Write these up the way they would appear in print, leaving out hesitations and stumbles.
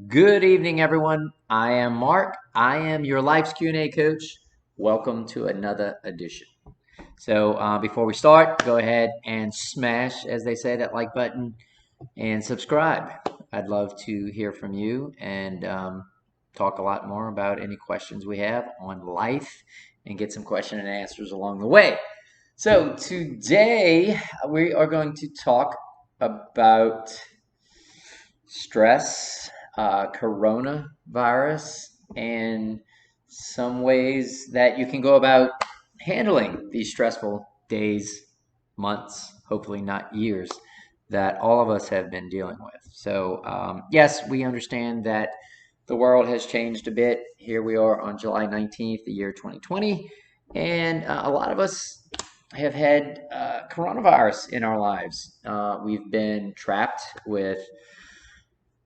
Good evening, everyone. I am Mark. I am your life's Q&A coach. Welcome to another edition. Before we start, go ahead and smash, as they say, that like button and subscribe. I'd love to hear from you and talk a lot more about any questions we have on life and get some question and answers along the way. So today we are going to talk about stress, coronavirus, and some ways that you can go about handling these stressful days, months, hopefully not years, that all of us have been dealing with. Yes, we understand that the world has changed a bit. Here we are on July 19th, the year 2020, and a lot of us have had coronavirus in our lives. We've been trapped with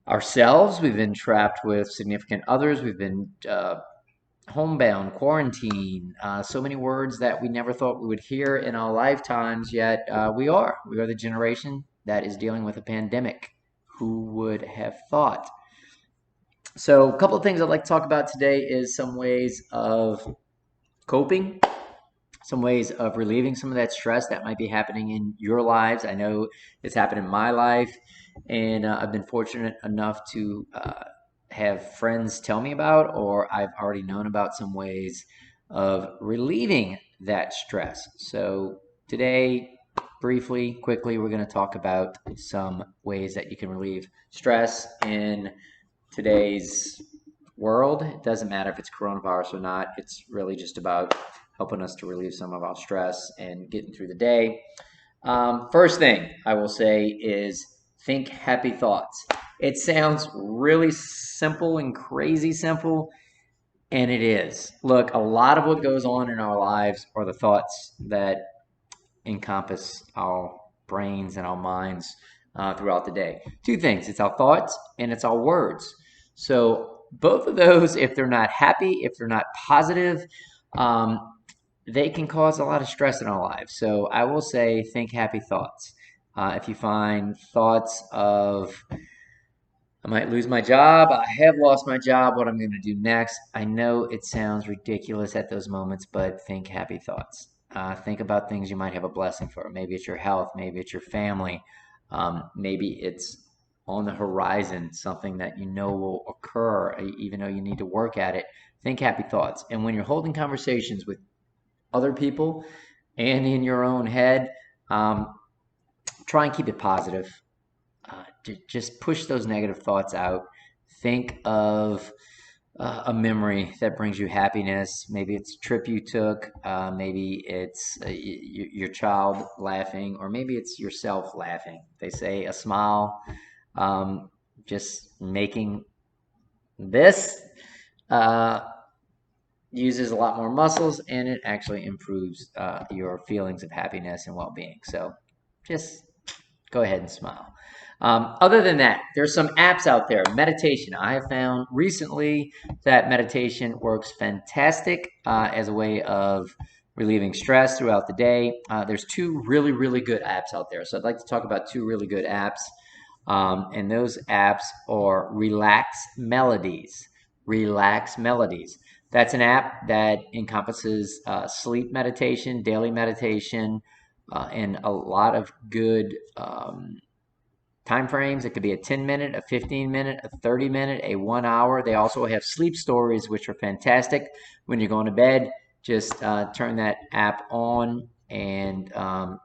ourselves. We've been trapped with significant others. We've been homebound, quarantine, so many words that we never thought we would hear in our lifetimes, yet we are. We are the generation that is dealing with a pandemic. Who would have thought? So, a couple of things I'd like to talk about today is some ways of coping, some ways of relieving some of that stress that might be happening in your lives. I know it's happened in my life, and I've been fortunate enough to have friends tell me about, or I've already known about some ways of relieving that stress. So today, briefly, quickly, we're going to talk about some ways that you can relieve stress in today's world. It doesn't matter if it's coronavirus or not. It's really just about helping us to relieve some of our stress and getting through the day. First thing I will say is think happy thoughts. It sounds really simple and crazy simple, and it is. Look, a lot of what goes on in our lives are the thoughts that encompass our brains and our minds throughout the day. Two things: it's our thoughts and it's our words. So both of those, if they're not happy, if they're not positive, they can cause a lot of stress in our lives. So I will say, think happy thoughts. If you find thoughts of, I might lose my job, I have lost my job, what I'm going to do next, I know it sounds ridiculous at those moments, but think happy thoughts. Think about things you might have a blessing for. Maybe it's your health, maybe it's your family, maybe it's on the horizon, something that you know will occur, even though you need to work at it. Think happy thoughts. And when you're holding conversations with other people and in your own head, try and keep it positive. Just push those negative thoughts out. Think of a memory that brings you happiness. Maybe it's a trip you took, maybe it's your child laughing, or maybe it's yourself laughing. They say a smile, just making this uses a lot more muscles, and it actually improves your feelings of happiness and well-being. So just go ahead and smile. Other than that, there's some apps out there. Meditation. I have found recently that meditation works fantastic as a way of relieving stress throughout the day. There's two really, really good apps out there. So I'd like to talk about two really good apps. And those apps are Relax Melodies. Relax Melodies. That's an app that encompasses sleep meditation, daily meditation, and a lot of good time frames. It could be a 10-minute, a 15-minute, a 30-minute, a 1 hour. They also have sleep stories, which are fantastic. When you're going to bed, just turn that app on and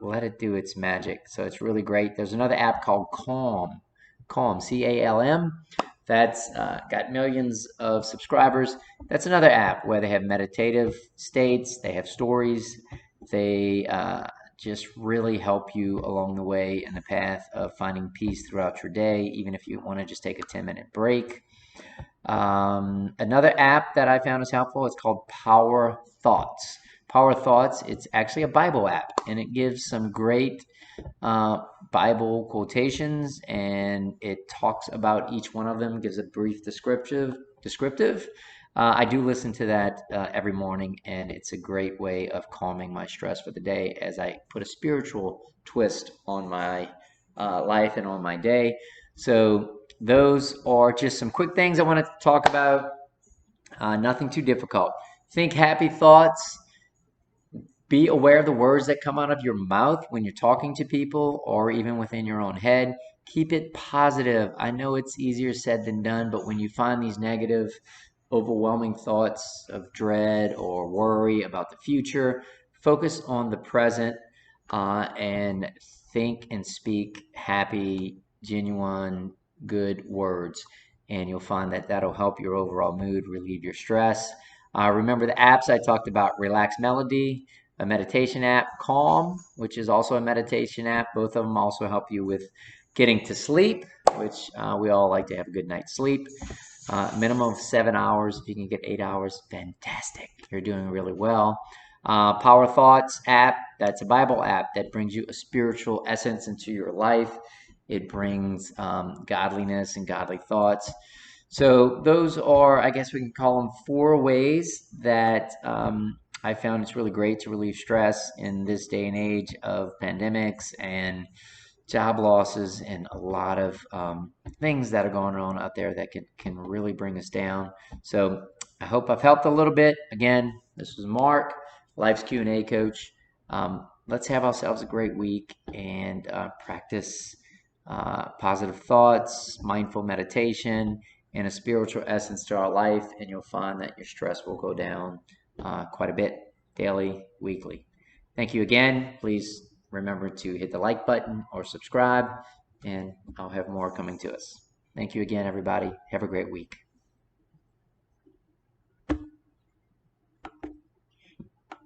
let it do its magic. So it's really great. There's another app called Calm, C-A-L-M. That's got millions of subscribers. That's another app where they have meditative states, they have stories, they just really help you along the way in the path of finding peace throughout your day, even if you want to just take a 10-minute break. Another app that I found is helpful, it's called Power Thoughts. Power Thoughts, it's actually a Bible app, and it gives some great Bible quotations, and it talks about each one of them, gives a brief descriptive. I do listen to that every morning, and it's a great way of calming my stress for the day as I put a spiritual twist on my life and on my day. So those are just some quick things I want to talk about. Nothing too difficult. Think happy thoughts. Be aware of the words that come out of your mouth when you're talking to people or even within your own head. Keep it positive. I know it's easier said than done, but when you find these negative, overwhelming thoughts of dread or worry about the future, focus on the present and think and speak happy, genuine, good words. And you'll find that that'll help your overall mood, relieve your stress. Remember the apps I talked about: Relax Melody, a meditation app; Calm, which is also a meditation app. Both of them also help you with getting to sleep, which we all like to have a good night's sleep. Minimum of 7 hours. If you can get 8 hours, fantastic. You're doing really well. Power Thoughts app, that's a Bible app that brings you a spiritual essence into your life. It brings godliness and godly thoughts. So those are, I guess we can call them 4 ways that I found it's really great to relieve stress in this day and age of pandemics and job losses and a lot of things that are going on out there that can really bring us down. So I hope I've helped a little bit. Again, this was Mark, Life's Q&A coach. Let's have ourselves a great week and practice positive thoughts, mindful meditation, and a spiritual essence to our life, and you'll find that your stress will go down quite a bit daily, weekly. Thank you again. Please remember to hit the like button or subscribe, and I'll have more coming to us. Thank you again, everybody. Have a great week.